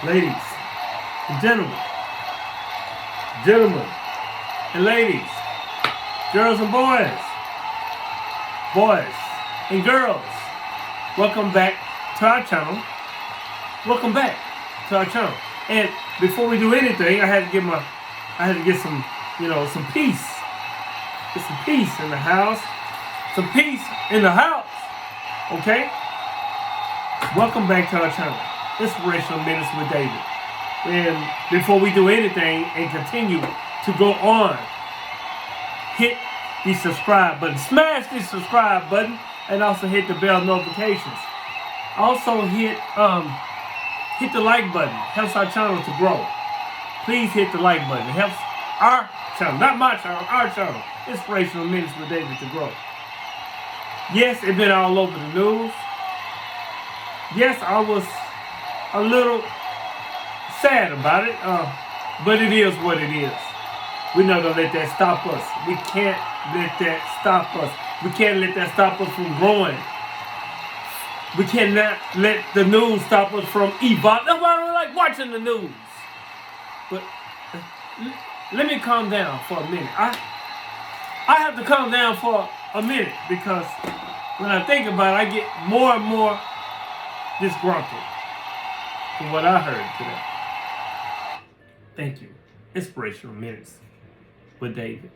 ladies and gentlemen and ladies, girls and boys and girls, welcome back to our channel. Welcome back to our channel. And before we do anything, I had to get some, some peace. Get some peace in the house. Some peace in the house. Okay? Welcome back to our channel, Inspirational Minutes with David. And before we do anything and continue to go on, hit the subscribe button. Smash the subscribe button and also hit the bell notifications. Also hit the like button. Helps our channel to grow. Please hit the like button. It helps our channel, not my channel, our channel, Inspirational Minutes with David, to grow. Yes, it's been all over the news. Yes, I was a little sad about it, but it is what it is. We're not going to let that stop us. We can't let that stop us. We can't let that stop us from growing. We cannot let the news stop us from evolving. That's why I don't like watching the news. But let me calm down for a minute. I have to calm down for a minute because when I think about it, I get more and more disgruntled from what I heard today. Thank you. Inspirational Minutes with David.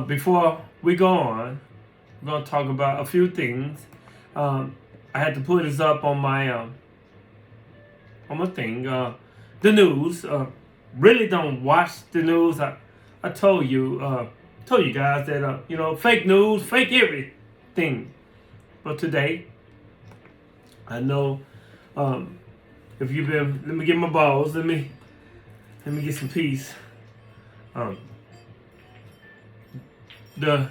Before we go on, we're going to talk about a few things. I had to put this up on my thing. The news. Really don't watch the news. I told you guys that fake news, fake everything. But today, I know if you've been. Let me get my balls. Let me get some peace. The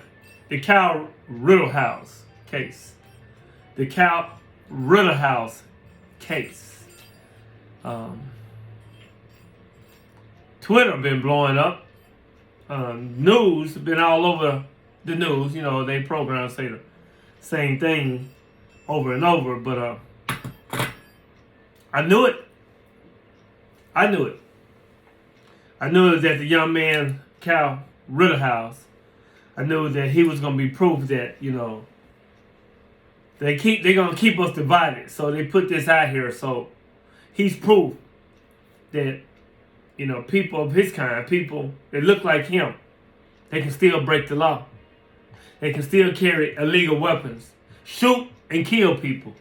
Kyle Rittenhouse case. The Kyle Rittenhouse case. Twitter been blowing up. News been all over the news. They programs say the same thing over and over, but I knew it. I knew it that the young man, Kyle Rittenhouse, I knew that he was going to be proof that, they're going to keep us divided. So they put this out here. So he's proof that, people of his kind, people that look like him, they can still break the law. They can still carry illegal weapons, shoot and kill people,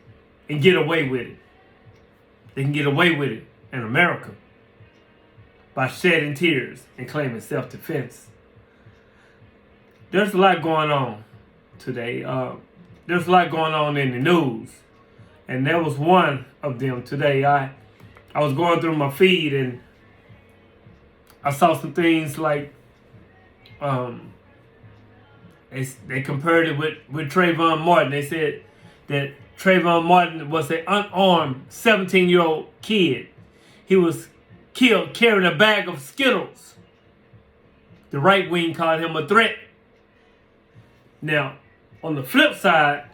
and get away with it. They can get away with it in America by shedding tears and claiming self-defense. There's a lot going on today. There's a lot going on in the news. And there was one of them today. I was going through my feed and I saw some things like they compared it with Trayvon Martin. They said that Trayvon Martin was an unarmed 17-year-old kid. He was killed carrying a bag of Skittles. The right wing called him a threat. Now, on the flip side,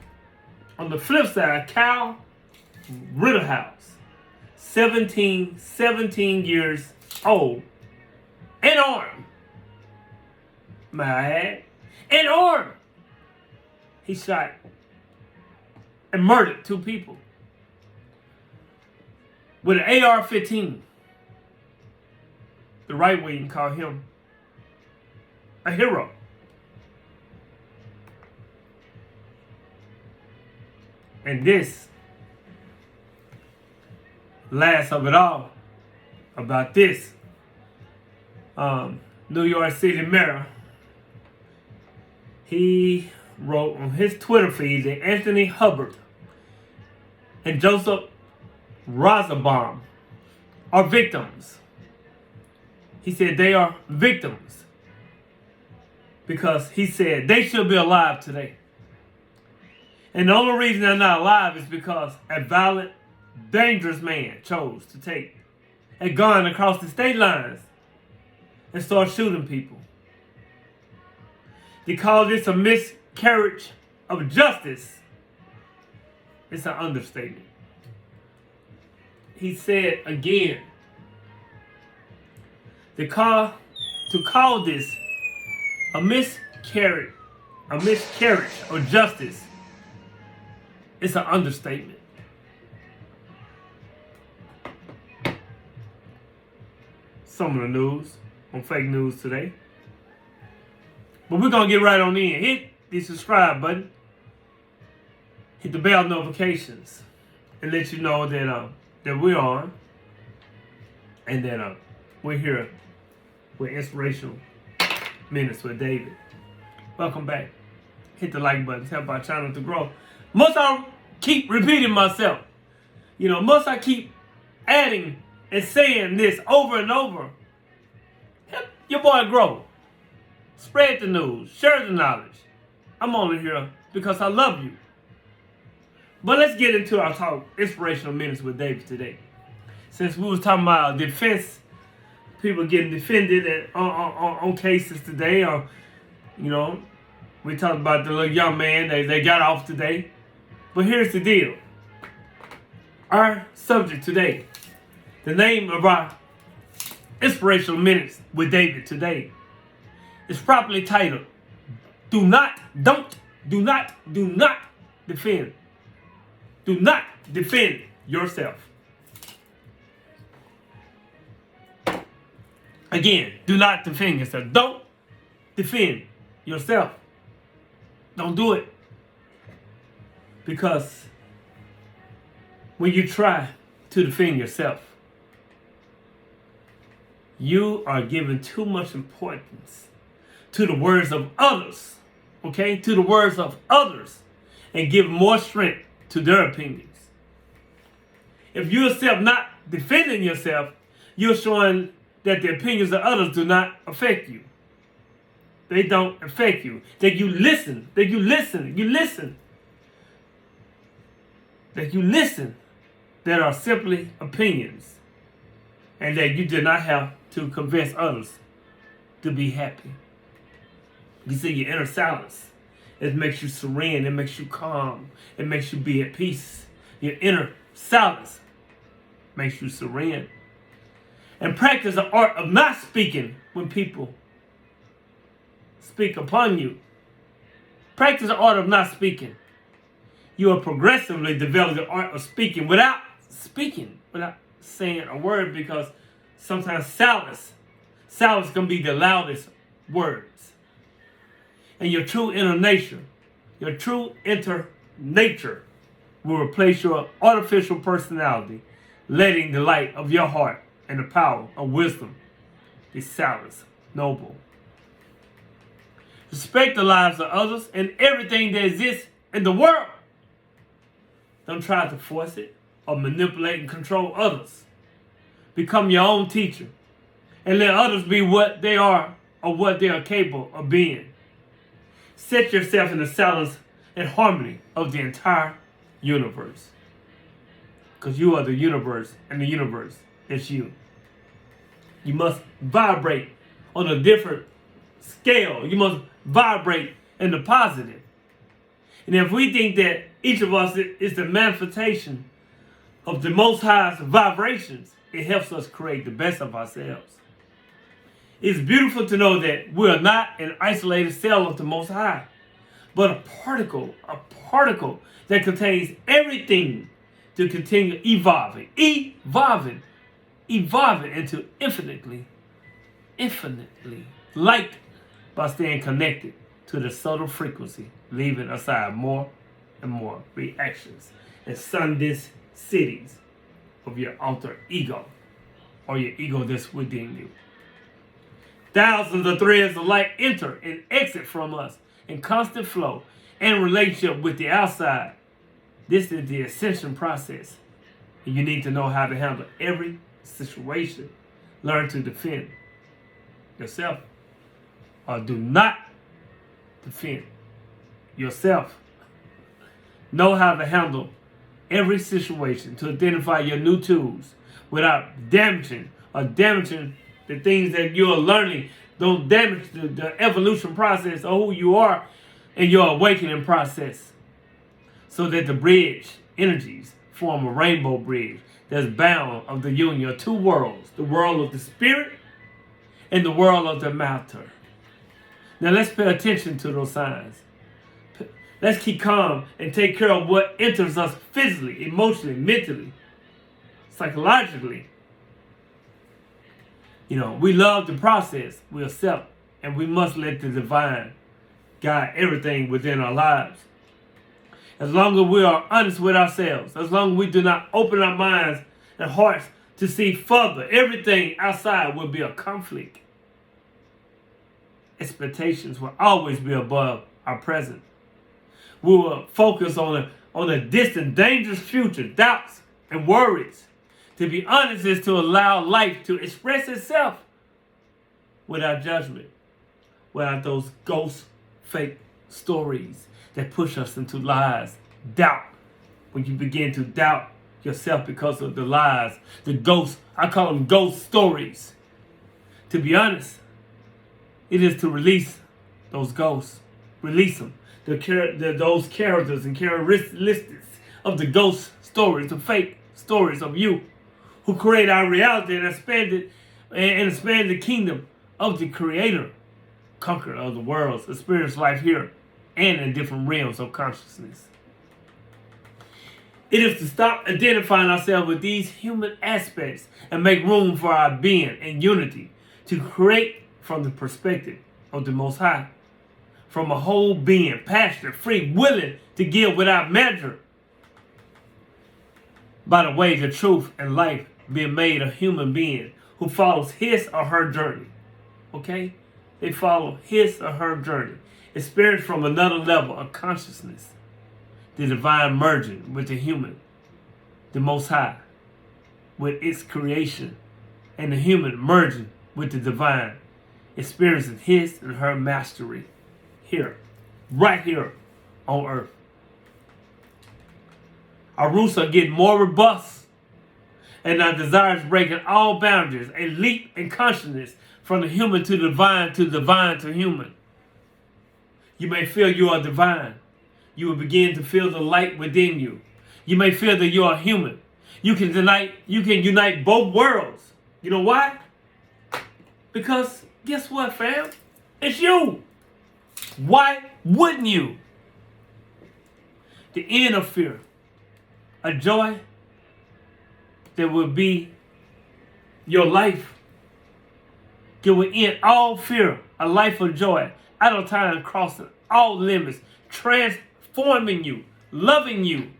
Kyle Rittenhouse, 17 years old, and armed. May I add? And armed. He shot and murdered 2 people with an AR-15. The right wing called him a hero. And this, last of it all, about this, New York City mayor, he wrote on his Twitter feed that Anthony Hubbard and Joseph Rosenbaum are victims. He said they are victims because he said they should be alive today. And the only reason they're not alive is because a violent, dangerous man chose to take a gun across the state lines and start shooting people. They call this a miscarriage of justice. It's an understatement. he said again, to call this a miscarriage of justice is an understatement. Some of the news on fake news today. But we're going to get right on in. Hit the subscribe button. Hit the bell notifications. And let you know that we're on. And that we're here with Inspirational Minutes with David. Welcome back. Hit the like button. Help our channel to grow. Must I keep repeating myself? Must I keep adding and saying this over and over? Help your boy grow. Spread the news. Share the knowledge. I'm only here because I love you. But let's get into our talk, Inspirational Minutes with David today. Since we was talking about defense, people getting defended on cases today, or, we talked about the little young man, they got off today. But here's the deal. Our subject today, the name of our Inspirational Minutes with David today, is properly titled, Do not defend. Do not defend yourself. Again, do not defend yourself. Don't defend yourself. Don't do it. Because when you try to defend yourself, you are giving too much importance to the words of others. Okay? To the words of others. And give more strength to their opinions. If you accept not defending yourself, you're showing that the opinions of others do not affect you. They don't affect you. That you listen. That you listen. That are simply opinions. And that you do not have to convince others to be happy. You see, your inner silence. It makes you serene. It makes you calm. It makes you be at peace. Your inner silence makes you serene. And practice the art of not speaking when people speak upon you. Practice the art of not speaking. You will progressively develop the art of speaking without saying a word, because sometimes silence can be the loudest words. And your true inner nature will replace your artificial personality, letting the light of your heart and the power of wisdom be silence, noble. Respect the lives of others and everything that exists in the world. Don't try to force it or manipulate and control others. Become your own teacher and let others be what they are or what they are capable of being. Set yourself in the silence and harmony of the entire universe. Because you are the universe, and the universe is you. You must vibrate on a different scale. You must vibrate in the positive. And if we think that each of us is the manifestation of the Most High's vibrations, it helps us create the best of ourselves. It's beautiful to know that we are not an isolated cell of the Most High, but a particle that contains everything to continue evolving into infinitely light by staying connected to the subtle frequency, leaving aside more and more reactions and sunless cities of your alter ego, or your ego that's within you. Thousands of threads of light enter and exit from us in constant flow and relationship with the outside. This is the ascension process. And you need to know how to handle every situation. Learn to defend yourself, or do not defend yourself. Know how to handle every situation, to identify your new tools without damaging the things that you're learning. Don't damage the evolution process of who you are and your awakening process, so that the bridge energies form a rainbow bridge that's bound of the union of two worlds, the world of the spirit and the world of the matter. Now let's pay attention to those signs. Let's keep calm and take care of what enters us physically, emotionally, mentally, psychologically. We love the process. We accept, and we must let the divine guide everything within our lives. As long as we are honest with ourselves, as long as we do not open our minds and hearts to see further, everything outside will be a conflict. Expectations will always be above our present. We will focus on a distant, dangerous future, doubts and worries. To be honest is to allow life to express itself without judgment, without those ghost, fake stories that push us into lies. Doubt. When you begin to doubt yourself because of the lies, the ghosts, I call them ghost stories. To be honest, it is to release those ghosts. Release them. Those characters and characteristics of the ghost stories, the fake stories of you who create our reality and expand the kingdom of the Creator, conqueror of the worlds, experience life here and in different realms of consciousness. It is to stop identifying ourselves with these human aspects and make room for our being and unity to create from the perspective of the Most High, from a whole being, passionate, free, willing to give without measure. By the way, the truth and life being made a human being who follows his or her journey. Okay? They follow his or her journey. Experience from another level of consciousness. The divine merging with the human, the Most High, with its creation, and the human merging with the divine, experiencing his and her mastery here, right here on earth. Our roots are getting more robust, and our desires breaking all boundaries, a leap in consciousness from the human to divine to human. You may feel you are divine. You will begin to feel the light within you. You may feel that you are human. You can unite both worlds. You know why? Because guess what, fam? It's you. Why wouldn't you? The end of fear, a joy that will be your life. It will end all fear, a life of joy, out of time, crossing all limits, transforming you, loving you.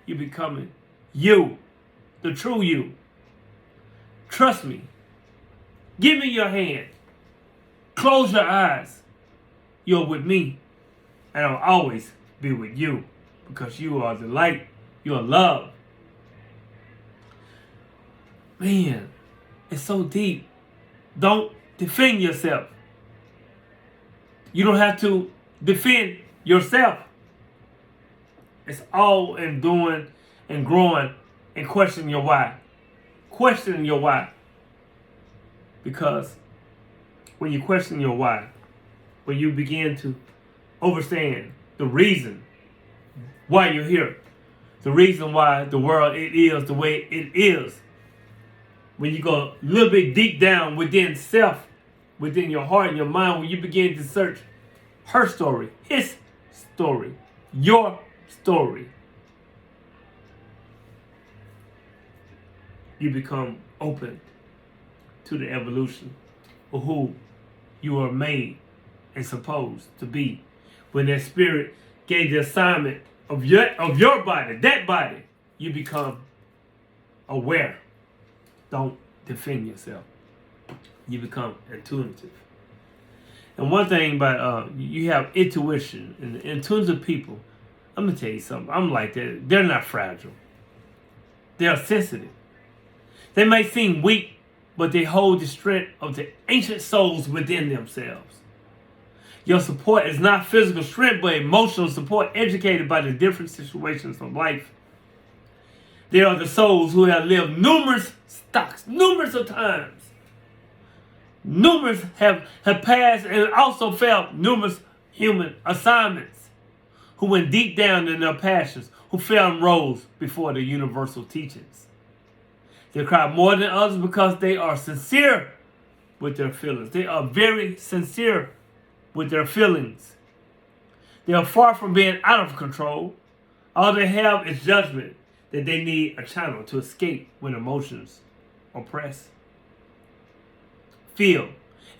You becoming you, the true you. Trust me. Give me your hand. Close your eyes. You're with me, and I'll always be with you because you are the light. You are love. Man, it's so deep. Don't defend yourself. You don't have to defend yourself. It's all in doing and growing and questioning your why. Questioning your why. Because when you question your why, when you begin to understand the reason why you're here, the reason why the world it is the way it is, when you go a little bit deep down within self, within your heart and your mind, when you begin to search her story, his story, your story, you become open to the evolution of who you are made and supposed to be. When that spirit gave the assignment of your body, that body, you become aware. Don't defend yourself. You become intuitive. And one thing about you have intuition, and the intuitive people, I'm gonna tell you something. I'm like that. They're not fragile. They are sensitive. They may seem weak, but they hold the strength of the ancient souls within themselves. Your support is not physical strength, but emotional support educated by the different situations of life. They are the souls who have lived numerous of times. Numerous have passed and also felt numerous human assignments. Who went deep down in their passions, who fell and rose before the universal teachings. They cry more than others because they are sincere with their feelings. They are very sincere with their feelings. They are far from being out of control. All they have is judgment that they need a channel to escape when emotions oppress. Feel.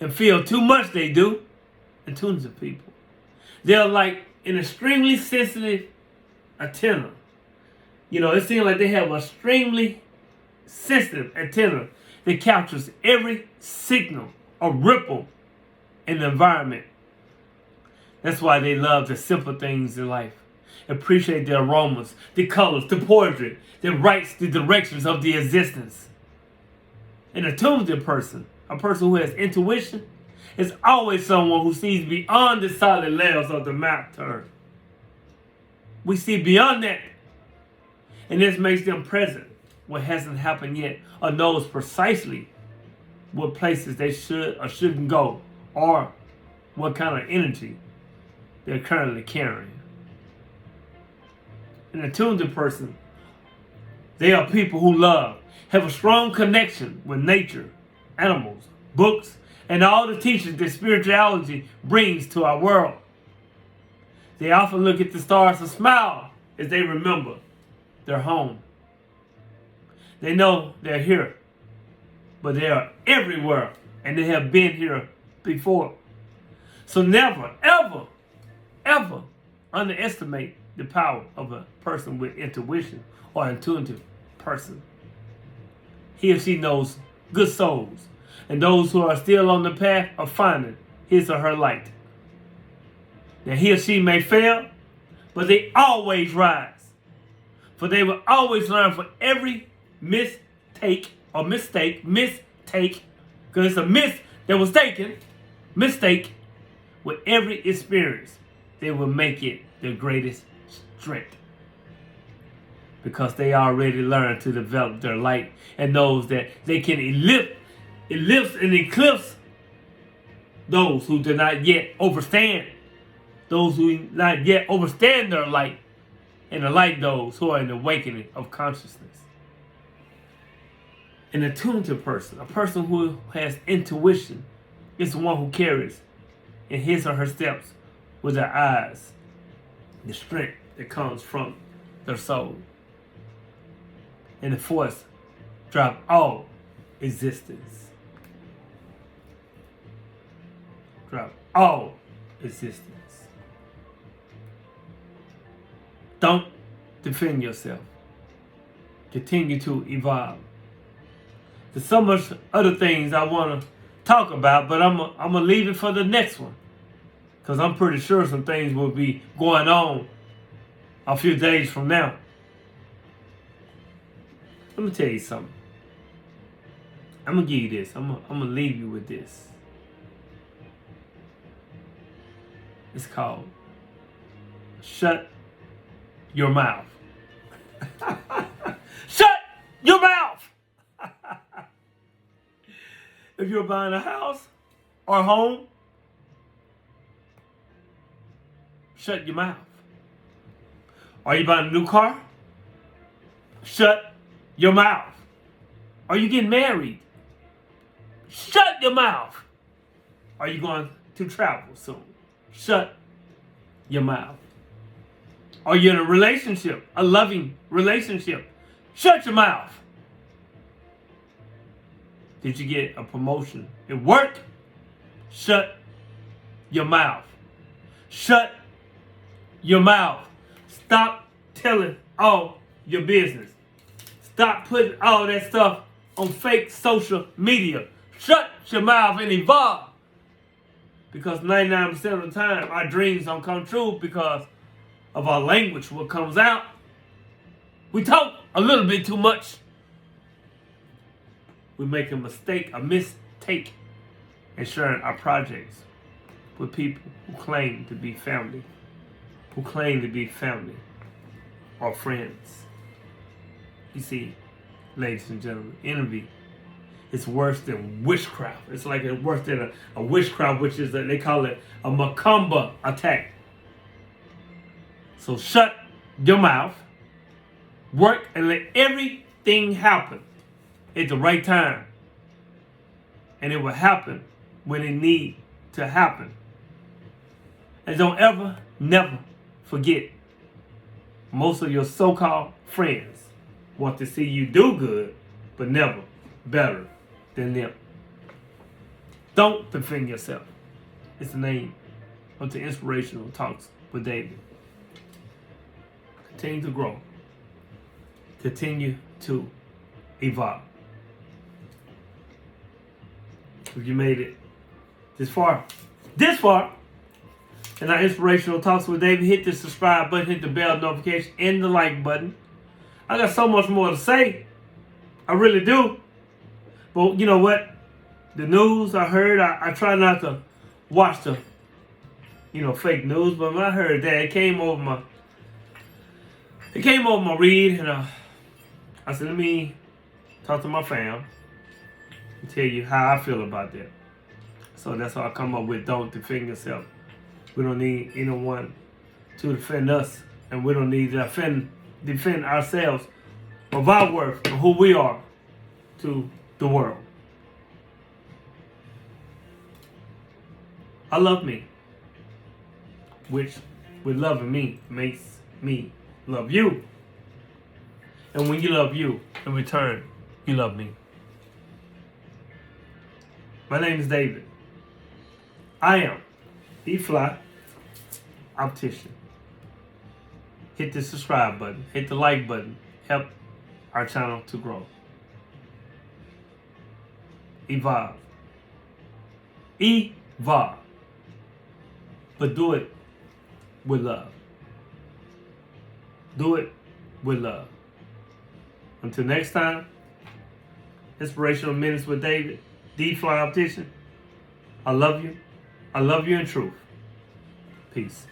And feel too much they do. And tunes of people. They're like an extremely sensitive antenna. You know, it seems like they have an extremely sensitive antenna that captures every signal or ripple in the environment. That's why they love the simple things in life. Appreciate the aromas, the colors, the poetry that writes the directions of the existence. An attuned person, a person who has intuition, is always someone who sees beyond the solid layers of the map turn. We see beyond that. And this makes them present what hasn't happened yet, or knows precisely what places they should or shouldn't go, or what kind of energy they're currently carrying. An attuned person, they are people who love, have a strong connection with nature, animals, books, and all the teachings that spirituality brings to our world. They often look at the stars and smile as they remember their home. They know they're here, but they are everywhere, and they have been here before. So never, ever, ever underestimate the power of a person with intuition or intuitive person. He or she knows good souls and those who are still on the path of finding his or her light. Now he or she may fail, but they always rise. For they will always learn for every mistake, because it's a miss that was taken, mistake, with every experience, they will make it their greatest strength. Because they already learned to develop their light and knows that they can eclipse those who do not yet understand, those who not yet understand their light, and the light those who are in the awakening of consciousness. An attuned person, a person who has intuition, is the one who carries in his or her steps with their eyes the strength that comes from their soul. And the force drive all existence. Drive all existence. Don't defend yourself. Continue to evolve. There's so much other things I want to talk about, but I'm gonna leave it for the next one, because I'm pretty sure some things will be going on a few days from now. Let me tell you something. I'm gonna give you this. I'm gonna leave you with this. It's called Shut Your Mouth. Shut your mouth! If you're buying a house or a home, shut your mouth. Are you buying a new car? Shut your mouth. Are you getting married? Shut your mouth. Are you going to travel soon? Shut your mouth. Are you in a relationship, a loving relationship? Shut your mouth. Did you get a promotion at work? Shut your mouth. Shut your mouth. Stop telling all your business. Stop putting all that stuff on fake social media. Shut your mouth and evolve. Because 99% of the time, our dreams don't come true because of our language, what comes out. We talk a little bit too much. We make a mistake in sharing our projects with people who claim to be family, or friends. You see, ladies and gentlemen, envy is worse than witchcraft. It's like it's worse than a witchcraft, which is, they call it a macumba attack. So shut your mouth, work, and let everything happen at the right time. And it will happen when it needs to happen. And don't ever, never forget, most of your so-called friends want to see you do good, but never better than them. Don't defend yourself. It's the name of the Inspirational Talks with David. Continue to grow. Continue to evolve. If you made it this far, and our Inspirational Talks with David, hit the subscribe button, hit the bell notification, and the like button. I got so much more to say. I really do. But you know what? The news I heard, I try not to watch the, fake news. But when I heard that, it came over my read, and I said, let me talk to my fam and tell you how I feel about that. So that's how I come up with don't defend yourself. We don't need anyone to defend us, and we don't need to defend ourselves of our worth and who we are to the world. I love me, which with loving me makes me love you. And when you love you, in return, you love me. My name is David. I am the Fly Optician. Hit the subscribe button. Hit the like button. Help our channel to grow. Evolve. Evolve. But do it with love. Do it with love. Until next time, Inspirational Minutes with David, the Fly Optician. I love you. I love you in truth. Peace.